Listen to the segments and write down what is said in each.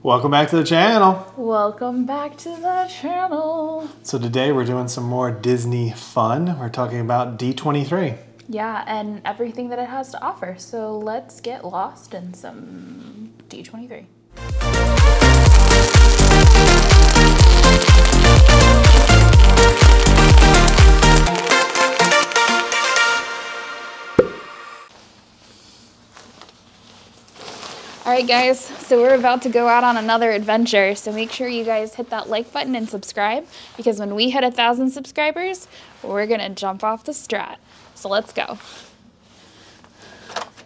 Welcome back to the channel. Welcome back to the channel. So today we're doing some more Disney fun. We're talking about D23. Yeah, and everything that it has to offer. So let's get lost in some D23. Alright guys, so we're about to go out on another adventure, so make sure you guys hit that like button and subscribe, because when we hit 1,000 subscribers, we're gonna jump off the Strat. So let's go.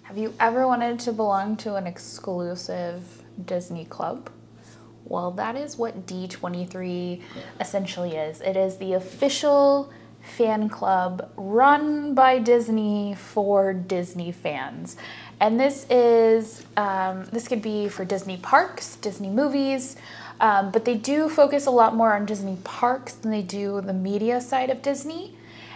Have you ever wanted to belong to an exclusive Disney club? Well, that is what D23 essentially is. It is the official fan club run by Disney for Disney fans. And this is, this could be for Disney parks, Disney movies, but they do focus a lot more on Disney parks than they do the media side of Disney.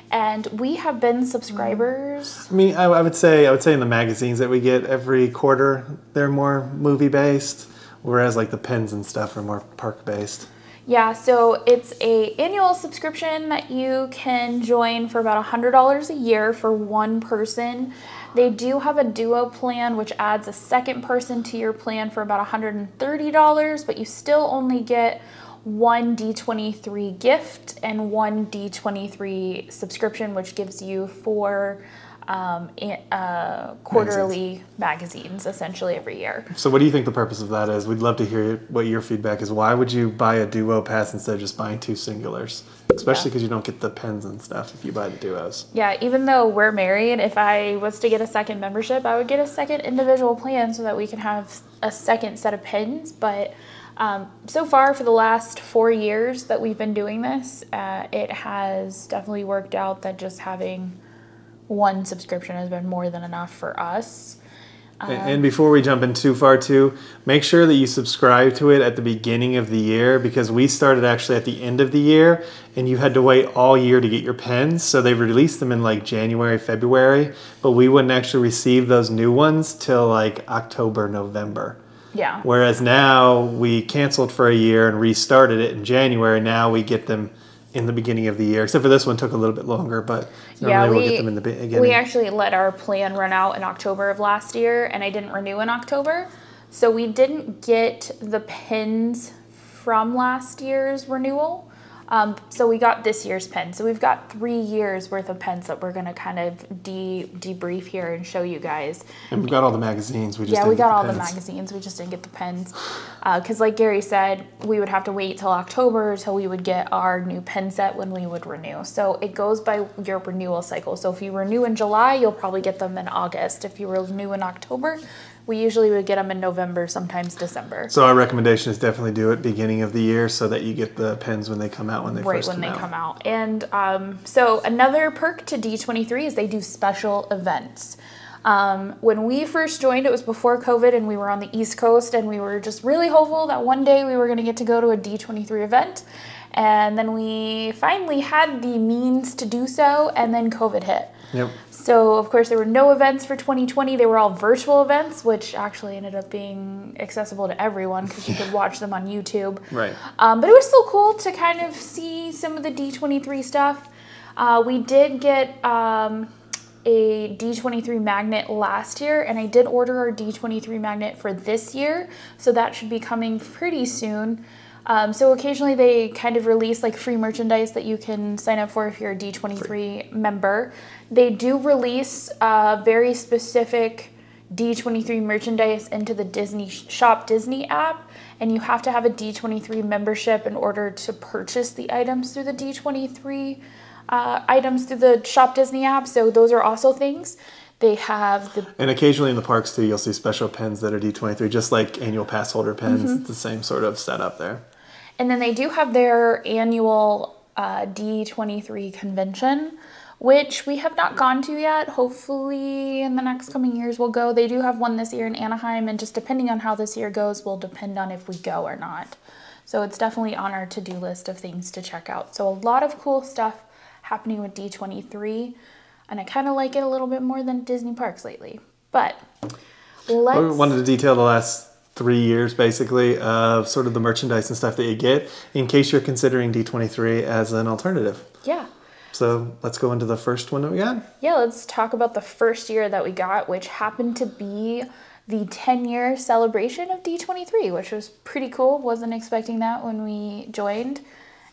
And we have been subscribers. I mean, I would say in the magazines that we get every quarter, they're more movie based, whereas like the pins and stuff are more park based. Yeah, so it's an annual subscription that you can join for about $100 a year for one person. They do have a duo plan, which adds a second person to your plan for about $130, but you still only get one D23 gift and one D23 subscription, which gives you 4 quarterly magazines essentially every year. So what do you think the purpose of that is? We'd love to hear what your feedback is. Why would you buy a duo pass instead of just buying 2 singulars? Especially because you don't get the pens and stuff if you buy the duos. Yeah, even though we're married, if I was to get a second membership, I would get a second individual plan so that we can have a second set of pens. But so far, for the last 4 years that we've been doing this, it has definitely worked out that just having one subscription has been more than enough for us. And before we jump in too far too, make sure that you subscribe to it at the beginning of the year, because we started actually at the end of the year and you had to wait all year to get your pens. So they released them in like January, February, but we wouldn't actually receive those new ones till like October, November. Yeah. Whereas now we canceled for a year and restarted it in January. Now we get them in the beginning of the year, except for this one took a little bit longer, but normally we'll get them in the beginning. We actually let our plan run out in October of last year, and I didn't renew in October. So we didn't get the pins from last year's renewal. So we got this year's pen. So we've got 3 years worth of pens that we're gonna kind of debrief here and show you guys. And we got all the magazines. We just yeah, didn't we got get all the the pens. magazines. We just didn't get the pens. Because like Gary said, we would have to wait till October till we would get our new pen set when we would renew. So it goes by your renewal cycle. So if you renew in July, you'll probably get them in August. If you renew in October, we usually would get them in November, sometimes December. So our recommendation is definitely do it beginning of the year so that you get the pens when they come out, when they right first when come they out. come out. And so another perk to D23 is they do special events. When we first joined, it was before COVID, and we were on the East Coast, and we were just really hopeful that one day we were going to get to go to a D23 event. And then we finally had the means to do so, and then COVID hit. Yep. So, of course, there were no events for 2020. They were all virtual events, which actually ended up being accessible to everyone because you could watch them on YouTube. Right. But it was still cool to kind of see some of the D23 stuff. We did get a D23 magnet last year, and I did order our D23 magnet for this year, so that should be coming pretty soon. So occasionally they kind of release like free merchandise that you can sign up for if you're a D23 member. They do release very specific D23 merchandise into the Disney Shop Disney app, and you have to have a D23 membership in order to purchase the items through the D23 items through the Shop Disney app. So those are also things. They have the... And occasionally in the parks too, you'll see special pens that are D23, just like annual pass holder pens. It's the same sort of setup there. And then they do have their annual D23 convention, which we have not gone to yet. Hopefully in the next coming years we'll go. They do have one this year in Anaheim, and just depending on how this year goes will depend on if we go or not. So it's definitely on our to-do list of things to check out. So a lot of cool stuff happening with D23, and I kind of like it a little bit more than Disney parks lately. But let's... We wanted to detail the last 3 years basically of sort of the merchandise and stuff that you get in case you're considering D23 as an alternative. Yeah. So let's go into the first one that we got. Yeah, let's talk about the first year that we got, which happened to be the 10-year celebration of D23, which was pretty cool. Wasn't expecting that when we joined.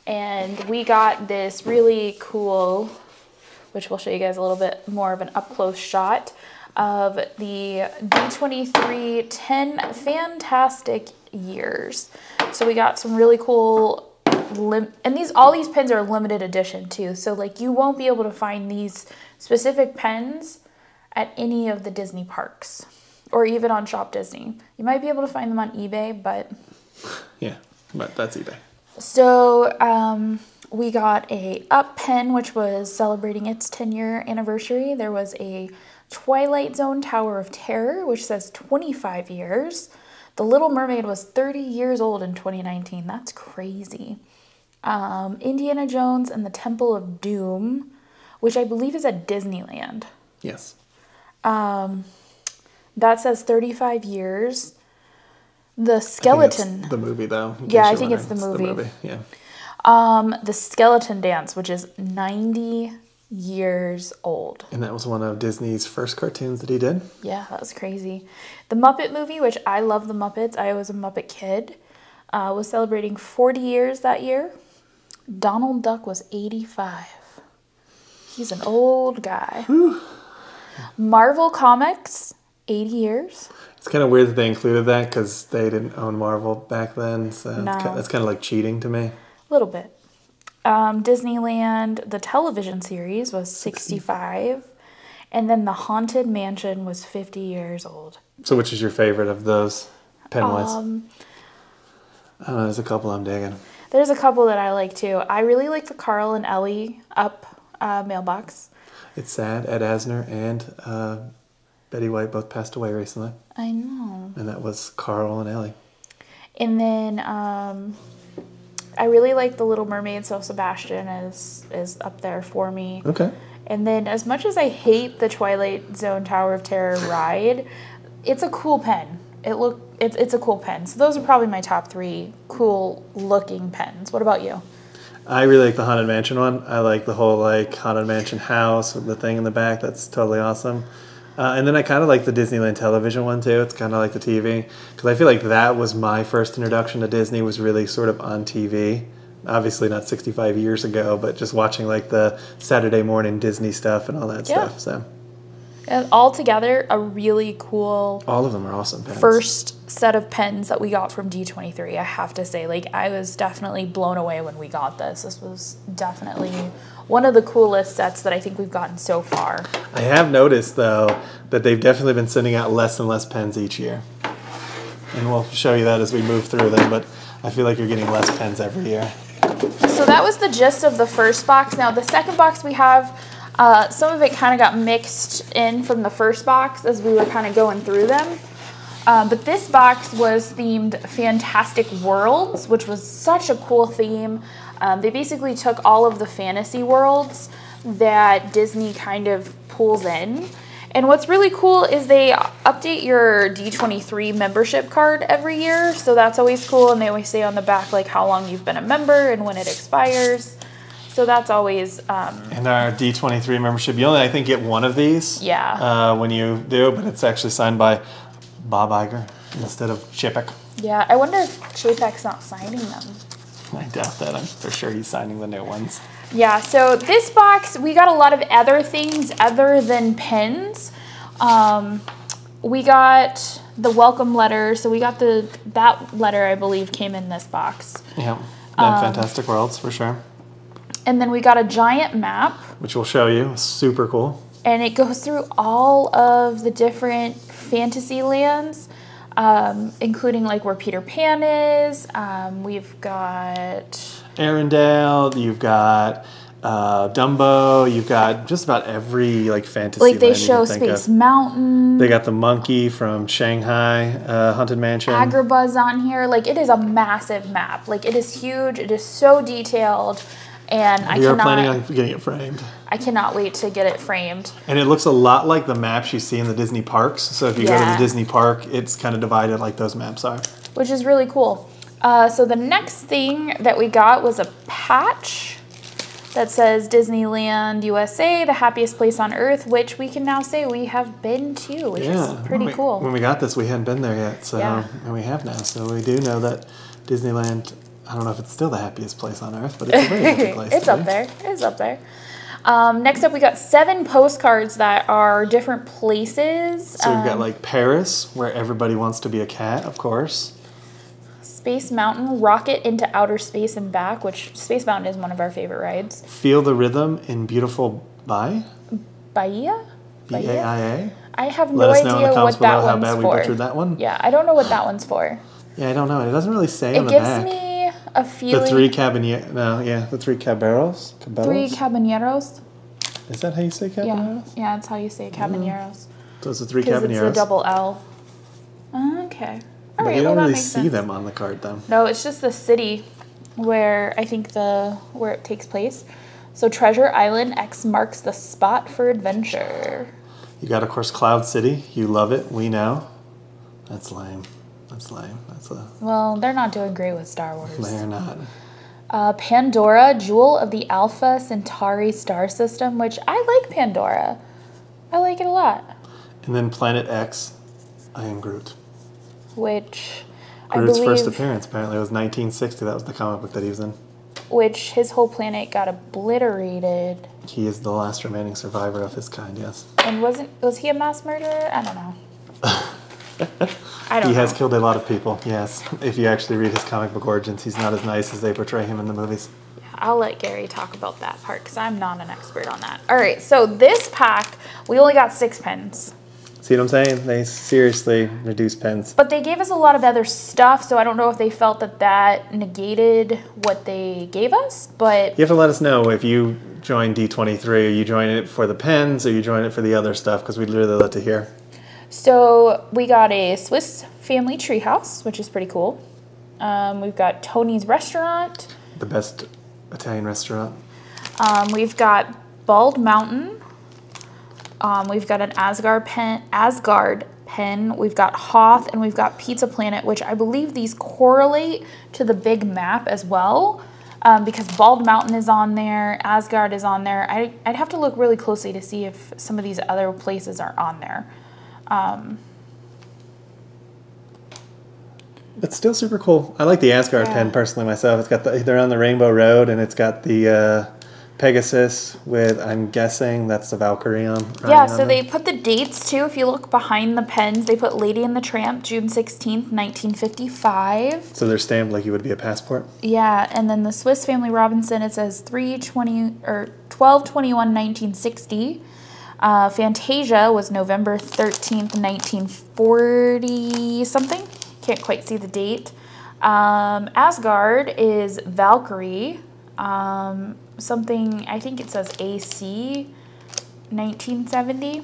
And we got this really cool, which we'll show you guys a little bit more of an up-close shot of the D23 10 fantastic years. So we got some really cool, and all these pens are limited edition too. So like you won't be able to find these specific pens at any of the Disney parks or even on Shop Disney. You might be able to find them on eBay, but... Yeah, but that's eBay. So we got a Up pen, which was celebrating its 10-year anniversary. There was a Twilight Zone Tower of Terror, which says 25 years. The Little Mermaid was 30 years old in 2019. That's crazy. Indiana Jones and the Temple of Doom, which I believe is at Disneyland. Yes. That says 35 years. The Skeleton. The movie, though. Yeah, I think it's the movie. The movie, yeah. The Skeleton Dance, which is 90 years old. And that was one of Disney's first cartoons that he did. Yeah, that was crazy. The Muppet Movie, which I love the Muppets. I was a Muppet kid. Was celebrating 40 years that year. Donald Duck was 85. He's an old guy. Whew. Marvel Comics, 80 years. It's kind of weird that they included that because they didn't own Marvel back then. So No. that's kind of like cheating to me. A little bit. Disneyland, the television series, was 65. And then the Haunted Mansion was 50 years old. So which is your favorite of those pen-wise? I don't know, there's a couple I'm digging. There's a couple that I like too. I really like the Carl and Ellie Up mailbox. It's sad. Ed Asner and Betty White both passed away recently. I know. And that was Carl and Ellie. And then I really like the Little Mermaid, so Sebastian is up there for me. Okay. And then as much as I hate the Twilight Zone Tower of Terror ride, it's a cool pen. It's a cool pen. So those are probably my top 3 cool looking pens. What about you? I really like the Haunted Mansion one. I like the whole like Haunted Mansion house with the thing in the back. That's totally awesome. And then I kind of like the Disneyland television one too. It's kind of like the TV because I feel like that was my first introduction to Disney, was really sort of on TV. Obviously not 65 years ago, but just watching like the Saturday morning Disney stuff and all that stuff. So. And all together, a really cool... All of them are awesome pens. First set of pens that we got from D23, I have to say. Like, I was definitely blown away when we got this. This was definitely one of the coolest sets that I think we've gotten so far. I have noticed, though, that they've definitely been sending out less and less pens each year. And we'll show you that as we move through them, but I feel like you're getting less pens every year. So that was the gist of the first box. Now, the second box we have... some of it kind of got mixed in from the first box as we were kind of going through them. But this box was themed Fantastic Worlds, which was such a cool theme. They basically took all of the fantasy worlds that Disney kind of pulls in. And what's really cool is they update your D23 membership card every year. So that's always cool. And they always say on the back, like, how long you've been a member and when it expires. So that's always... And our D23 membership, you only, I think, get one of these. Yeah. When you do, but it's actually signed by Bob Iger instead of Chapek. Yeah, I wonder if Chapek's not signing them. I doubt that. I'm for sure he's signing the new ones. Yeah, so this box, we got a lot of other things other than pens. We got the welcome letter. So we got that letter, I believe, came in this box. Yeah, Fantastic Worlds, for sure. And then we got a giant map. Which we'll show you. Super cool. And it goes through all of the different fantasy lands, including like where Peter Pan is. We've got... Arendelle. You've got Dumbo. You've got just about every like fantasy like they land show you can think Space of. Mountain. They got the monkey from Shanghai, Haunted Mansion. Agrabah's on here. Like, it is a massive map. Like, it is huge. It is so detailed. And We are planning on getting it framed. I cannot wait to get it framed. And it looks a lot like the maps you see in the Disney parks. So if you go to the Disney park, it's kind of divided like those maps are. Which is really cool. So the next thing that we got was a patch that says Disneyland USA, the happiest place on earth, which we can now say we have been to, which is pretty cool. When we got this, we hadn't been there yet. So and we have now. So we do know that Disneyland, I don't know if it's still the happiest place on earth, but it's a very happy place. It's up there. It's up there. Next up, we got 7 postcards that are different places. So we've got like Paris, where everybody wants to be a cat, of course. Space Mountain, Rocket into Outer Space and Back, which Space Mountain is one of our favorite rides. Feel the Rhythm in Beautiful Bahia? Bahia? B-A-I-A? I have Let no us know in idea the comments what that below how one's bad we for. butchered that one. Yeah, I don't know what that one's for. Yeah, I don't know. It doesn't really say on It the gives back. me a feeling. The 3 cabaneros. No, yeah, the 3 caballeros. 3 caballeros. Is that how you say caballeros? Yeah, that's how you say caballeros. So it's the 3 Because caballeros. it's a double L. Okay. All But right, you well, don't that really makes see sense. them on the card, though. No, it's just the city where I think where it takes place. So Treasure Island X marks the spot for adventure. You got, of course, Cloud City. You love it. We know. That's lame. That's lame. Well, they're not doing great with Star Wars. They're not. Pandora, Jewel of the Alpha Centauri star system, which I like Pandora. I like it a lot. And then Planet X, I Am Groot. Which Groot's I first believe, appearance, apparently, it was 1960. That was the comic book that he was in. which his whole planet got obliterated. He is the last remaining survivor of his kind, yes. And was he a mass murderer? I don't know. I don't He know. has killed a lot of people, yes. If you actually read his comic book origins, he's not as nice as they portray him in the movies. I'll let Gary talk about that part because I'm not an expert on that. All right, so this pack, we only got 6 pens. See what I'm saying? They seriously reduced pens. But they gave us a lot of other stuff, so I don't know if they felt that negated what they gave us, but... You have to let us know if you join D23. Are you joining it for the pens or are you joining it for the other stuff? Because we'd really love to hear. So we got a Swiss Family Treehouse, which is pretty cool. We've got Tony's Restaurant. The best Italian restaurant. We've got Bald Mountain. We've got an Asgard pen. We've got Hoth, and we've got Pizza Planet, which I believe these correlate to the big map as well, because Bald Mountain is on there, Asgard is on there. I'd have to look really closely to see if some of these other places are on there. It's still super cool. I like the Asgard pen personally myself. It's got they're on the Rainbow Road, and it's got the Pegasus with, I'm guessing that's the Valkyrie on. Yeah, so they put the dates too. If you look behind the pens, they put Lady and the Tramp, June 16th, 1955. So they're stamped like you would be a passport. Yeah, and then the Swiss Family Robinson, it says 12/21/1960. Fantasia was November 13th, 1940 something. Can't quite see the date. Asgard is Valkyrie. Something, I think it says AC 1970.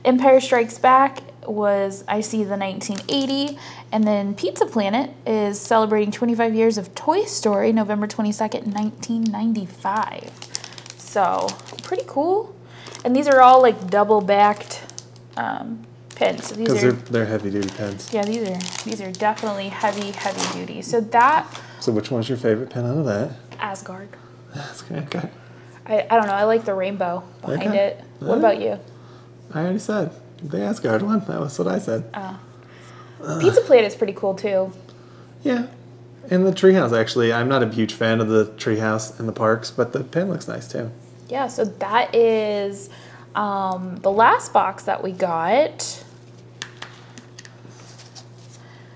Empire Strikes Back was, I see the 1980. And then Pizza Planet is celebrating 25 years of Toy Story, November 22nd, 1995. So, pretty cool. And these are all like double-backed pens. So Because they're heavy-duty pens. Yeah, these are definitely heavy duty. So that... So which one's your favorite pen out of that? Asgard. That's okay. I don't know. I like the rainbow behind it. What about you? I already said the Asgard one. That was what I said. Oh. Pizza Planet is pretty cool too. Yeah. And the treehouse, actually. I'm not a huge fan of the treehouse in the parks, but the pen looks nice too. Yeah, so that is the last box that we got.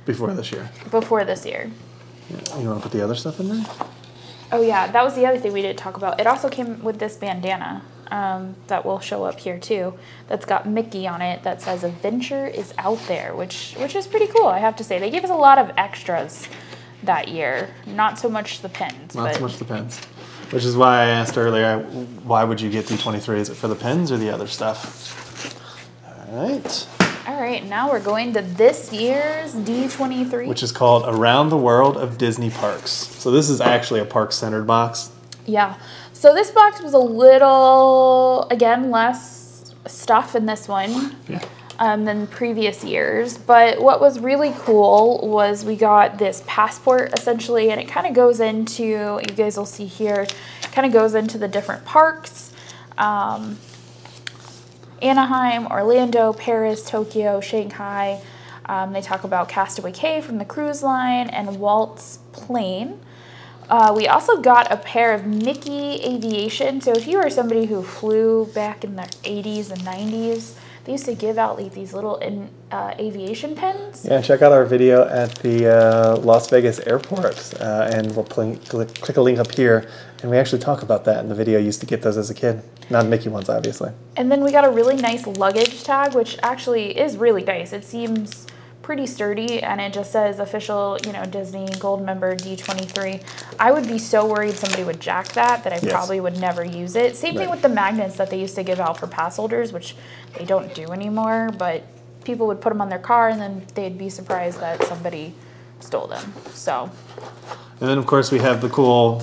Before this year. Before this year. Yeah. You want to put the other stuff in there? Oh yeah, that was the other thing we didn't talk about. It also came with this bandana that will show up here too. That's got Mickey on it that says "Adventure is out there," which is pretty cool. I have to say, they gave us a lot of extras that year. Not so much the pens. Not so much the pens. Which is why I asked earlier, why would you get D23? Is it for the pens or the other stuff? All right. All right. right, now we're going to this year's D23. Which is called Around the World of Disney Parks. So this is actually a park-centered box. Yeah. So this box was a little, again, less stuff in this one than previous years. But what was really cool was we got this passport, essentially, and it kind of goes into, you guys will see here, kind of goes into the different parks. Anaheim, Orlando, Paris, Tokyo, Shanghai. They talk about Castaway Cay from the cruise line and Walt's plane. We also got a pair of Mickey Aviation. So if you were somebody who flew back in the 80s and 90s, they used to give out like these little aviation pens. Yeah, check out our video at the Las Vegas airport, and we'll click a link up here, and we actually talk about that in the video. I used to get those as a kid, not Mickey ones, obviously. And then we got a really nice luggage tag, which actually is really nice. It seems pretty sturdy, and it just says official, you know, Disney Gold member D23. I would be so worried somebody would jack that I probably would never use it. Same thing with the magnets that they used to give out for pass holders, which they don't do anymore, but people would put them on their car and then they'd be surprised that somebody stole them. So. And then of course we have the cool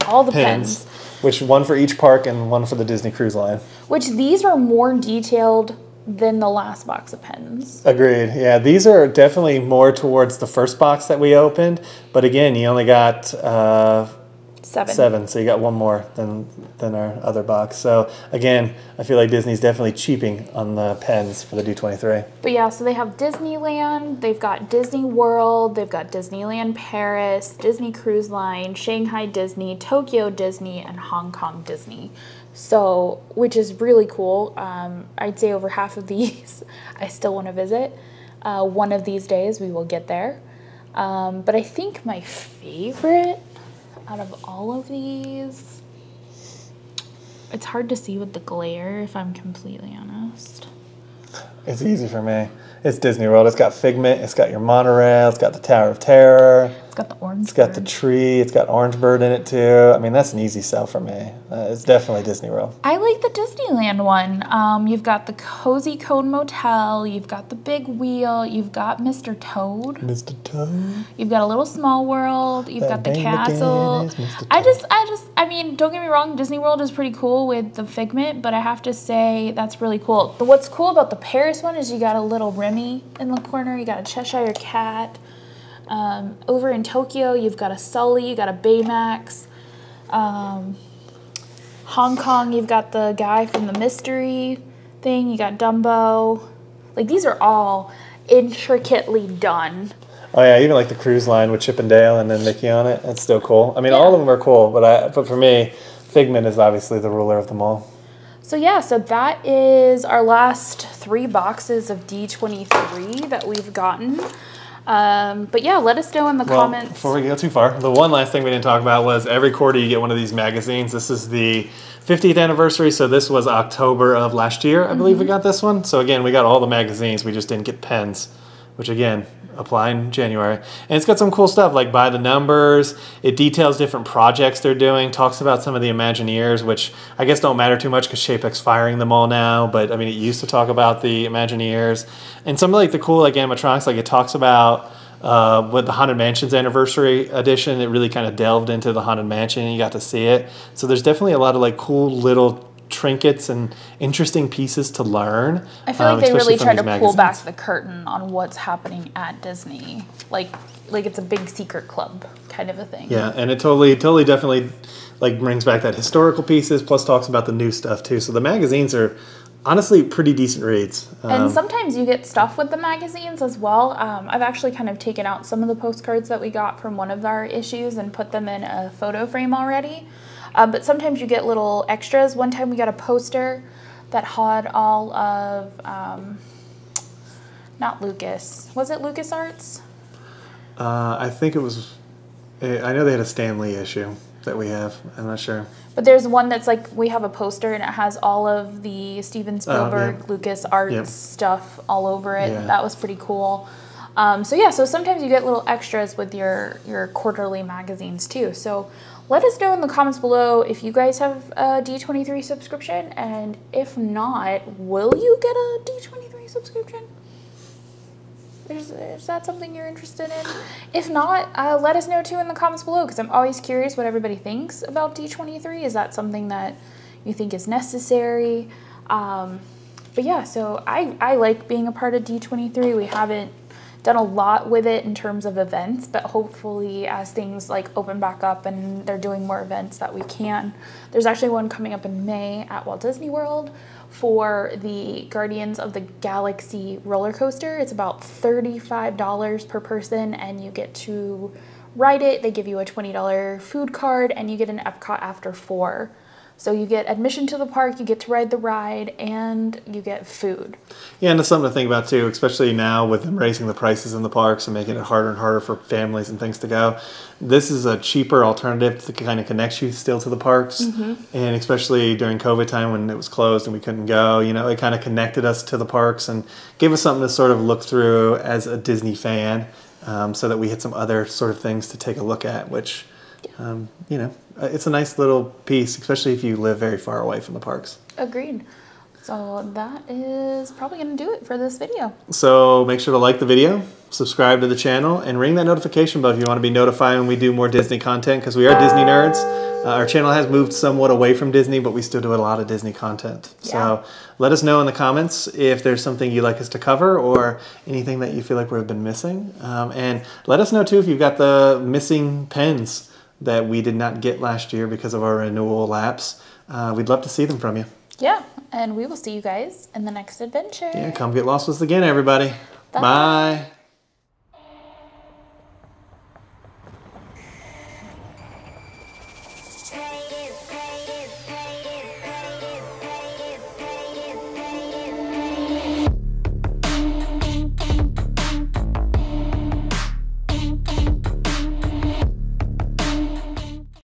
all the pens. Which one for each park and one for the Disney Cruise Line. Which these are more detailed than the last box of pens. Agreed. Yeah, these are definitely more towards the first box that we opened. But again, you only got seven, so you got one more than our other box. So again, I feel like Disney's definitely cheaping on the pens for the D23. But yeah, so they have Disneyland, they've got Disney World, they've got Disneyland Paris, Disney Cruise Line, Shanghai Disney, Tokyo Disney, and Hong Kong Disney. So, which is really cool. I'd say over half of these I still want to visit. One of these days we will get there. But I think my favorite out of all of these, it's hard to see with the glare if I'm completely honest. It's easy for me. It's Disney World. It's got Figment. It's got your monorail. It's got the Tower of Terror. It's got the orange. It's got the tree. It's got Orange Bird in it too. I mean, that's an easy sell for me. It's definitely Disney World. I like the Disneyland one. You've got the Cozy Cone Motel. You've got the Big Wheel. You've got Mr. Toad. Mr. Toad. You've got a little Small World. You've got the castle. I mean, don't get me wrong. Disney World is pretty cool with the Figment, but I have to say that's really cool. But what's cool about the Paris one is you got a little Remy in the corner. You got a Cheshire Cat. Over in Tokyo, you've got a Sully, you got a Baymax. Hong Kong, you've got the guy from the mystery thing. You got Dumbo. Like, these are all intricately done. Oh yeah, even like the cruise line with Chip and Dale and then Mickey on it. That's still cool. I mean, all of them are cool, but for me, Figment is obviously the ruler of them all. So yeah, so that is our last 3 boxes of D23 that we've gotten. But yeah, let us know in the comments. Before we go too far, the one last thing we didn't talk about was every quarter you get one of these magazines. This is the 50th anniversary, so this was October of last year, I believe we got this one. So again, we got all the magazines, we just didn't get pens, which again, apply in January. And it's got some cool stuff like by the numbers. It details different projects they're doing, talks about some of the Imagineers, which I guess don't matter too much because Chapek's firing them all now, but I mean, it used to talk about the Imagineers. And some of like the cool like animatronics, like it talks about with the Haunted Mansion's anniversary edition, it really kind of delved into the Haunted Mansion and you got to see it. So there's definitely a lot of like cool little trinkets and interesting pieces to learn. I feel like they really try to pull back the curtain on what's happening at Disney. Like it's a big secret club kind of a thing. Yeah, and it totally definitely like brings back that historical pieces, plus talks about the new stuff too. So the magazines are honestly pretty decent reads. And sometimes you get stuff with the magazines as well. I've actually kind of taken out some of the postcards that we got from one of our issues and put them in a photo frame already. But sometimes you get little extras. One time we got a poster that had all of, not Lucas. Was it LucasArts? I think it was, I know they had a Stan Lee issue that we have. I'm not sure. But there's one that's like, we have a poster and it has all of the Steven Spielberg, LucasArts stuff all over it. Yeah. That was pretty cool. So yeah, so sometimes you get little extras with your quarterly magazines too. So let us know in the comments below if you guys have a D23 subscription, and if not, will you get a D23 subscription? Is that something you're interested in? If not, let us know too in the comments below, because I'm always curious what everybody thinks about D23. Is that something that you think is necessary? But yeah, so I like being a part of D23. We haven't done a lot with it in terms of events, but hopefully as things like open back up and they're doing more events that we can. There's actually one coming up in May at Walt Disney World for the Guardians of the Galaxy roller coaster. It's about $35 per person and you get to ride it. They give you a $20 food card and you get an Epcot after 4. So you get admission to the park, you get to ride the ride, and you get food. Yeah, and that's something to think about too, especially now with them raising the prices in the parks and making it harder and harder for families and things to go. This is a cheaper alternative to kind of connect you still to the parks. And especially during COVID time when it was closed and we couldn't go, you know, it kind of connected us to the parks and gave us something to sort of look through as a Disney fan, so that we had some other sort of things to take a look at, which... you know, it's a nice little piece, especially if you live very far away from the parks. Agreed. So that is probably going to do it for this video. So make sure to like the video, subscribe to the channel, and ring that notification bell if you want to be notified when we do more Disney content, because we are Disney nerds. Our channel has moved somewhat away from Disney, but we still do a lot of Disney content. Yeah. So let us know in the comments if there's something you'd like us to cover or anything that you feel like we've been missing. And let us know too if you've got the missing pens that we did not get last year because of our renewal lapse. We'd love to see them from you. Yeah, and we will see you guys in the next adventure. Yeah, come get lost with us again, everybody. Bye. Bye.